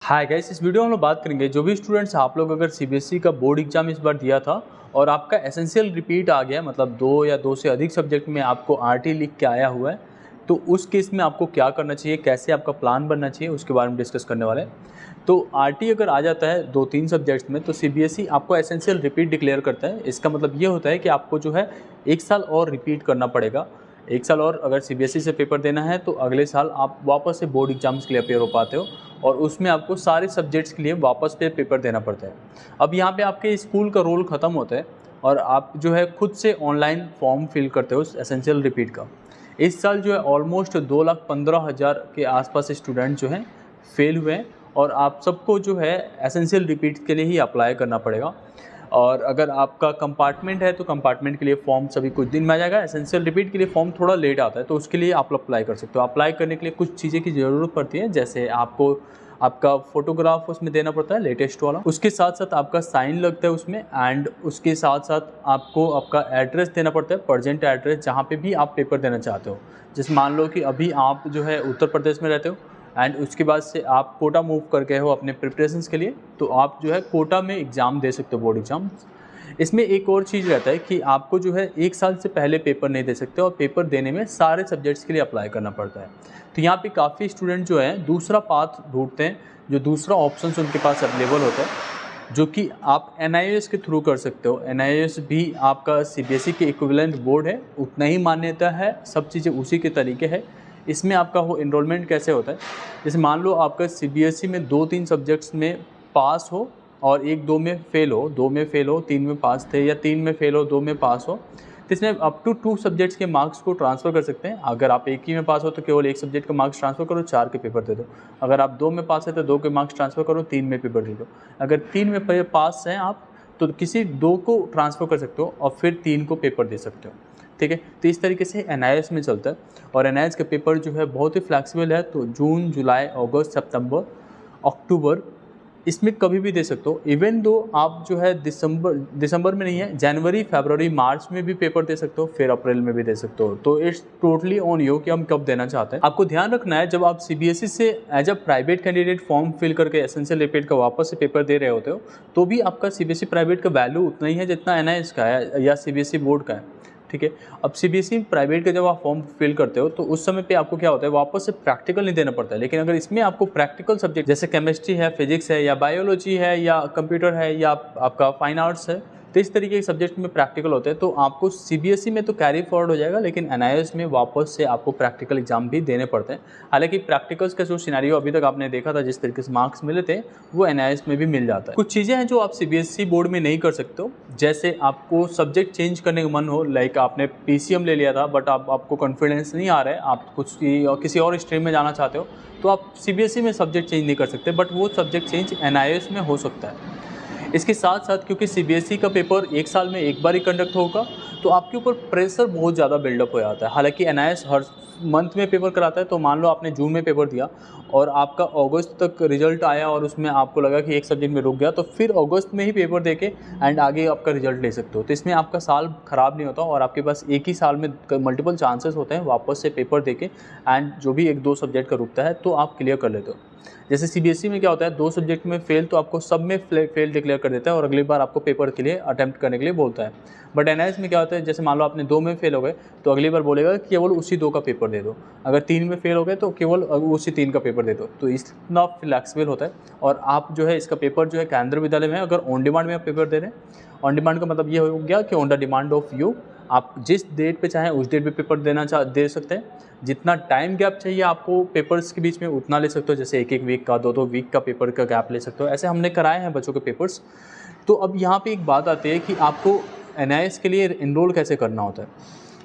Hi guys, इस video में हम लोग बात करेंगे जो भी स्टूडेंट्स आप लोग अगर सीबीएसई का बोर्ड एग्जाम इस बार दिया था और आपका एसेंशियल रिपीट आ गया, मतलब दो या दो से अधिक सब्जेक्ट में आपको आरटी लिख के आया हुआ है, तो उस केस में आपको क्या करना चाहिए, कैसे आपका प्लान बनना चाहिए, उसके बारे में डिस्कस करने वाले हैं। तो आरटी अगर आ जाता है दो तीन सब्जेक्ट्स में तो सीबीएसई आपको एसेंशियल रिपीट डिक्लेयर करता है। इसका मतलब ये होता है कि आपको जो है एक साल और रिपीट करना पड़ेगा। एक साल और अगर सीबीएसई से पेपर देना है तो अगले साल आप वापस से बोर्ड एग्जाम्स के लिए अपेयर हो पाते हो और उसमें आपको सारे सब्जेक्ट्स के लिए वापस पे पेपर देना पड़ता है। अब यहाँ पे आपके स्कूल का रोल ख़त्म होता है और आप जो है खुद से ऑनलाइन फॉर्म फिल करते हो एसेंशियल रिपीट का। इस साल जो है ऑलमोस्ट 2,15,000 के आसपास स्टूडेंट जो हैं फेल हुए हैं और आप सबको जो है एसेंशियल रिपीट के लिए ही अप्लाई करना पड़ेगा। और अगर आपका कंपार्टमेंट है तो कंपार्टमेंट के लिए फॉर्म सभी कुछ दिन में आ जाएगा। एसेंशियल रिपीट के लिए फॉर्म थोड़ा लेट आता है तो उसके लिए आप अप्लाई कर सकते हो। अप्लाई करने के लिए कुछ चीज़ें की ज़रूरत पड़ती है, जैसे आपको आपका फोटोग्राफ उसमें देना पड़ता है लेटेस्ट वाला, उसके साथ साथ आपका साइन लगता है उसमें, एंड उसके साथ साथ आपको आपका एड्रेस देना पड़ता है, प्रेजेंट एड्रेस जहाँ पे भी आप पेपर देना चाहते हो। जैसे मान लो कि अभी आप जो है उत्तर प्रदेश में रहते हो एंड उसके बाद से आप कोटा मूव कर गए हो अपने प्रिपरेशंस के लिए, तो आप जो है कोटा में एग्ज़ाम दे सकते हो, बोर्ड एग्ज़ाम। इसमें एक और चीज़ रहता है कि आपको जो है एक साल से पहले पेपर नहीं दे सकते और पेपर देने में सारे सब्जेक्ट्स के लिए अप्लाई करना पड़ता है। तो यहाँ पे काफ़ी स्टूडेंट जो है दूसरा पाथ ढूंढते हैं, जो दूसरा ऑप्शन उनके पास अवेलेबल होता है, जो कि आप एनआईओएस के थ्रू कर सकते हो। एनआईओएस भी आपका सीबीएसई के इक्विवेलेंट बोर्ड है, उतना ही मान्यता है, सब चीज़ें उसी के तरीके है। इसमें आपका वो इनरोलमेंट कैसे होता है, जैसे मान लो आपका सीबीएसई में 2-3 सब्जेक्ट्स में पास हो और एक दो में फेल हो, दो में फेल हो, 3 में पास थे, या 3 में फेल हो, 2 में पास हो, तो इसमें अप टू 2 सब्जेक्ट्स के मार्क्स को ट्रांसफ़र कर सकते हैं। अगर आप एक ही में पास हो तो केवल एक सब्जेक्ट का मार्क्स ट्रांसफ़र करो, 4 के पेपर दे दो। अगर आप 2 में पास है तो 2 के मार्क्स ट्रांसफ़र करो, 3 में पेपर दे दो। अगर 3 में पास हैं आप तो किसी 2 को ट्रांसफ़र कर सकते हो और फिर 3 को पेपर दे सकते हो। ठीक है, तो इस तरीके से एनआईएस में चलता है और एनआईएस का पेपर जो है बहुत ही फ्लैक्सिबल है। तो जून, जुलाई, अगस्त, सितंबर, अक्टूबर, इसमें कभी भी दे सकते हो। इवन दो आप जो है दिसंबर में नहीं है, जनवरी, फरवरी, मार्च में भी पेपर दे सकते हो, फिर अप्रैल में भी दे सकते हो। तो इट्स टोटली ऑन यू कि हम कब देना चाहते हैं। आपको ध्यान रखना है, जब आप सीबीएसई से as a private candidate form fill करके एसेंशियल रिपीट का वापस से पेपर दे रहे होते हो, तो भी आपका सीबीएसई प्राइवेट का वैल्यू उतना ही है जितना एनआईएस का है या सीबीएसई बोर्ड का है। ठीक है, अब सीबीएसई प्राइवेट का जब आप फॉर्म फिल करते हो तो उस समय पे आपको क्या होता है, वापस से प्रैक्टिकल नहीं देना पड़ता है। लेकिन अगर इसमें आपको प्रैक्टिकल सब्जेक्ट जैसे केमिस्ट्री है, फिजिक्स है, या बायोलॉजी है, या कंप्यूटर है, या आपका फाइन आर्ट्स है, तो इस तरीके के सब्जेक्ट में प्रैक्टिकल होते हैं, तो आपको सीबीएसई में तो कैरी फॉरवर्ड हो जाएगा, लेकिन एनआईएस में वापस से आपको प्रैक्टिकल एग्जाम भी देने पड़ते हैं। हालांकि प्रैक्टिकल्स का जो सिनेरियो अभी तक आपने देखा था, जिस तरीके से मार्क्स मिले थे, वो एनआईएस में भी मिल जाता है। कुछ चीज़ें हैं जो आप सीबीएसई बोर्ड में नहीं कर सकते हो, जैसे आपको सब्जेक्ट चेंज करने का मन हो, लाइक आपने पीसीएम ले लिया था बट आपको कॉन्फिडेंस नहीं आ रहा है, आप कुछ किसी और स्ट्रीम में जाना चाहते हो, तो आप सीबीएसई में सब्जेक्ट चेंज नहीं कर सकते, बट वो सब्जेक्ट चेंज एनआईएस में हो सकता है। इसके साथ साथ क्योंकि सीबीएसई का पेपर एक साल में एक बार ही कंडक्ट होगा, तो आपके ऊपर प्रेशर बहुत ज़्यादा बिल्डअप हो जाता है। हालांकि एनआईएस हर मंथ में पेपर कराता है, तो मान लो आपने जून में पेपर दिया और आपका अगस्त तक रिजल्ट आया और उसमें आपको लगा कि एक सब्जेक्ट में रुक गया, तो फिर अगस्त में ही पेपर देके एंड आगे आपका रिजल्ट ले सकते हो। तो इसमें आपका साल ख़राब नहीं होता और आपके पास एक ही साल में मल्टीपल चांसेस होते हैं वापस से पेपर देके, एंड जो भी एक दो सब्जेक्ट का रुकता है तो आप क्लियर कर लेते हो। जैसे सीबीएसई में क्या होता है, 2 सब्जेक्ट में फेल तो आपको सब में फेल डिक्लेयर कर देता है और अगली बार आपको पेपर के लिए अटेम्प्ट करने के लिए बोलता है। बट एनआईएस में क्या होता है, जैसे मान लो आपने 2 में फेल हो गए तो अगली बार बोलेगा कि केवल उसी 2 का पेपर दे दो। अगर 3 में फेल हो गए तो केवल उसी 3 का पेपर दे दो। तो इतना फ्लैक्सिबल होता है और आप जो है इसका पेपर जो है केंद्रीय विद्यालय में अगर ऑन डिमांड में आप पेपर दे रहे हैं, ऑन डिमांड का मतलब ये हो गया कि on the demand of you, आप जिस डेट पे चाहें उस डेट पे पेपर दे सकते हैं। जितना टाइम गैप चाहिए आपको पेपर्स के बीच में उतना ले सकते हो, जैसे एक वीक का, 2 वीक का पेपर का गैप ले सकते हो। ऐसे हमने कराए हैं बच्चों के पेपर्स। तो अब यहाँ पे एक बात आती है कि आपको एनआईएस के लिए इनरोल कैसे करना होता है।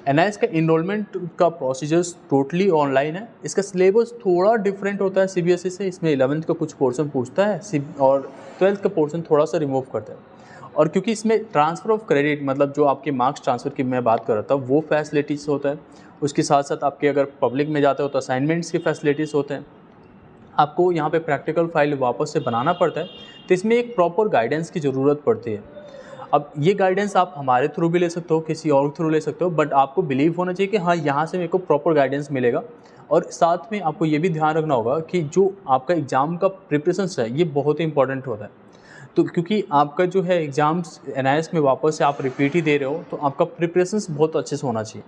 एनआईएस का इनरोलमेंट का प्रोसीजर्स टोटली ऑनलाइन है। इसका सिलेबस थोड़ा डिफरेंट होता है सीबीएसई से। इसमें 11th का कुछ पोर्शन पूछता है और 12th का पोर्शन थोड़ा सा रिमूव करता है। और क्योंकि इसमें ट्रांसफ़र ऑफ क्रेडिट, मतलब जो आपके मार्क्स ट्रांसफ़र की मैं बात कर रहा था, वो फैसिलिटीज़ होता है। उसके साथ साथ आपके अगर पब्लिक में जाते हो तो असाइनमेंट्स की फैसिलिटीज़ होते हैं। आपको यहाँ पे प्रैक्टिकल फाइल वापस से बनाना पड़ता है, तो इसमें एक प्रॉपर गाइडेंस की ज़रूरत पड़ती है। अब ये गाइडेंस आप हमारे थ्रू भी ले सकते हो, किसी और थ्रू ले सकते हो, बट आपको बिलीव होना चाहिए कि हाँ यहाँ से मेरे को प्रॉपर गाइडेंस मिलेगा। और साथ में आपको ये भी ध्यान रखना होगा कि जो आपका एग्ज़ाम का प्रिपरेशंस है ये बहुत ही इंपॉर्टेंट होता है। तो क्योंकि आपका जो है एग्ज़ाम्स एनआईएस में वापस से आप रिपीट ही दे रहे हो, तो आपका प्रिपरेशंस बहुत अच्छे से होना चाहिए।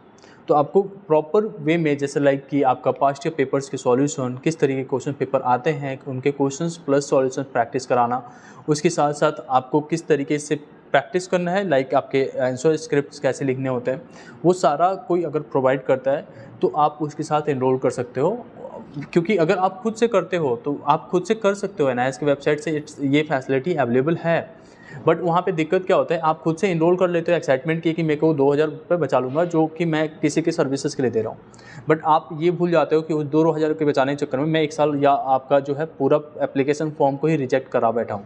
तो आपको प्रॉपर वे में, जैसे लाइक कि आपका पास्ट ईयर पेपर्स के सॉल्यूशन, किस तरीके के क्वेश्चन पेपर आते हैं, उनके क्वेश्चंस प्लस सॉल्यूशन प्रैक्टिस कराना, उसके साथ साथ आपको किस तरीके से प्रैक्टिस करना है, लाइक आपके आंसर स्क्रिप्ट्स कैसे लिखने होते हैं, वो सारा कोई अगर प्रोवाइड करता है तो आप उसके साथ एनरोल कर सकते हो। क्योंकि अगर आप खुद से करते हो तो आप खुद से कर सकते हो, एनआईएस की वेबसाइट से ये फैसिलिटी अवेलेबल है। बट वहाँ पे दिक्कत क्या होता है, आप खुद से इनरोल कर लेते हो एक्साइटमेंट की कि मेरे को 2000 रुपये बचा लूँगा जो कि मैं किसी के सर्विसेज के लिए दे रहा हूँ। बट आप ये भूल जाते हो कि उस 2000 के बचाने के चक्कर में मैं 1 साल या आपका जो है पूरा एप्लीकेशन फॉर्म को ही रिजेक्ट करा बैठा हूँ।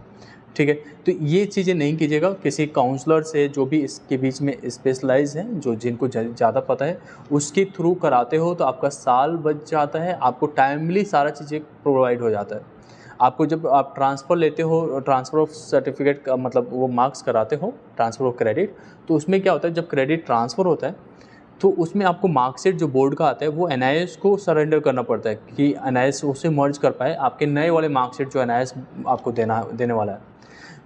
ठीक है, तो ये चीज़ें नहीं कीजिएगा। किसी काउंसलर से जो भी इसके बीच में स्पेशलाइज हैं, जो जिनको ज़्यादा पता है, उसके थ्रू कराते हो तो आपका साल बच जाता है, आपको टाइमली सारा चीज़ें प्रोवाइड हो जाता है। आपको जब आप ट्रांसफ़र लेते हो, ट्रांसफ़र ऑफ सर्टिफिकेट का मतलब वो मार्क्स कराते हो, ट्रांसफ़र ऑफ क्रेडिट, तो उसमें क्या होता है, जब क्रेडिट ट्रांसफ़र होता है तो उसमें आपको मार्कशीट जो बोर्ड का आता है वो एनआईएस को सरेंडर करना पड़ता है कि एनआईएस उसे मर्ज कर पाए आपके नए वाले मार्कशीट जो एनआईएस आपको देने वाला है।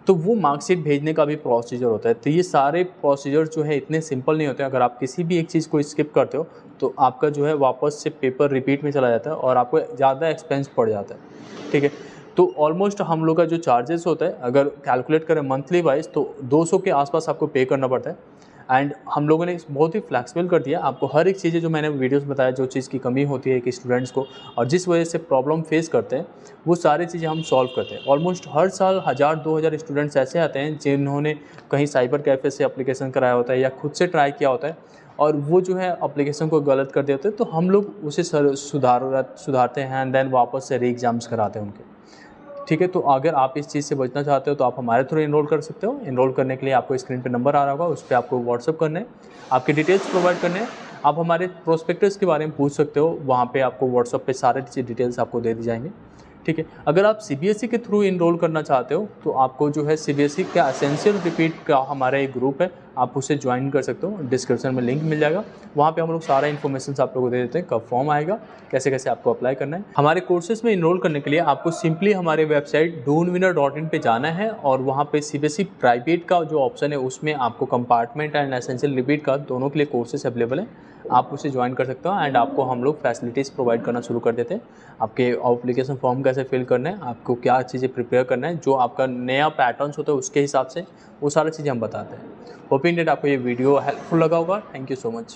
तो वो मार्कशीट भेजने का भी प्रोसीजर होता है। तो ये सारे प्रोसीजर जो है इतने सिंपल नहीं होते। अगर आप किसी भी एक चीज़ को स्किप करते हो तो आपका जो है वापस से पेपर रिपीट में चला जाता है और आपको ज़्यादा एक्सपेंस पड़ जाता है। ठीक है, तो ऑलमोस्ट हम लोग का जो चार्जेस होता है अगर कैलकुलेट करें मंथली वाइज तो 200 के आसपास आपको पे करना पड़ता है। एंड हम लोगों ने बहुत ही फ्लैक्सिबल कर दिया, आपको हर एक चीज़ें जो मैंने वीडियोस बताया, जो चीज़ की कमी होती है कि स्टूडेंट्स को और जिस वजह से प्रॉब्लम फेस करते हैं, वो सारी चीज़ें हम सॉल्व करते हैं। ऑलमोस्ट हर साल 1000-2000 स्टूडेंट्स ऐसे आते हैं जिन्होंने कहीं साइबर कैफ़े से एप्लीकेशन कराया होता है या खुद से ट्राई किया होता है और वो जो है एप्लीकेशन को गलत कर देते हैं, तो हम लोग उसे सुधारते हैं एंड देन वापस से री एग्ज़ाम्स कराते हैं उनके। ठीक है, तो अगर आप इस चीज़ से बचना चाहते हो तो आप हमारे थ्रू एनरोल कर सकते हो। एनरोल करने के लिए आपको स्क्रीन पे नंबर आ रहा होगा, उस पर आपको व्हाट्सअप करना है, आपके डिटेल्स प्रोवाइड करने हैं। आप हमारे प्रोस्पेक्टस के बारे में पूछ सकते हो, वहाँ पे आपको व्हाट्सअप पे सारे डिटेल्स आपको दे दी जाएंगे। ठीक है, अगर आप सीबीएसई के थ्रू एनरोल करना चाहते हो तो आपको जो है सीबीएसई का एसेंशियल रिपीट का हमारा एक ग्रुप है, आप उसे ज्वाइन कर सकते हो। डिस्क्रिप्शन में लिंक मिल जाएगा, वहाँ पे हम लोग सारा इन्फॉर्मेशन आप लोगों को दे देते हैं, कब फॉर्म आएगा, कैसे कैसे आपको अप्लाई करना है। हमारे कोर्सेज में एनरोल करने के लिए आपको सिंपली हमारे वेबसाइट doonwinner.in पे जाना है और वहाँ पे सीबीएसई प्राइवेट का जो ऑप्शन है उसमें आपको कंपार्टमेंट एंड एसेंशियल रिपीट का दोनों के लिए कोर्सेज अवेलेबल है, आप उसे ज्वाइन कर सकते हो। एंड आपको हम लोग फैसिलिटीज़ प्रोवाइड करना शुरू कर देते हैं, आपके एप्लीकेशन फॉर्म कैसे फिल करना है, आपको क्या चीज़ें प्रिपेयर करना है, जो आपका नया पैटर्न्स होता है उसके हिसाब से वो सारी चीज़ें हम बताते हैं। होपिंग दैट आपको ये वीडियो हेल्पफुल लगा होगा। Thank you so much.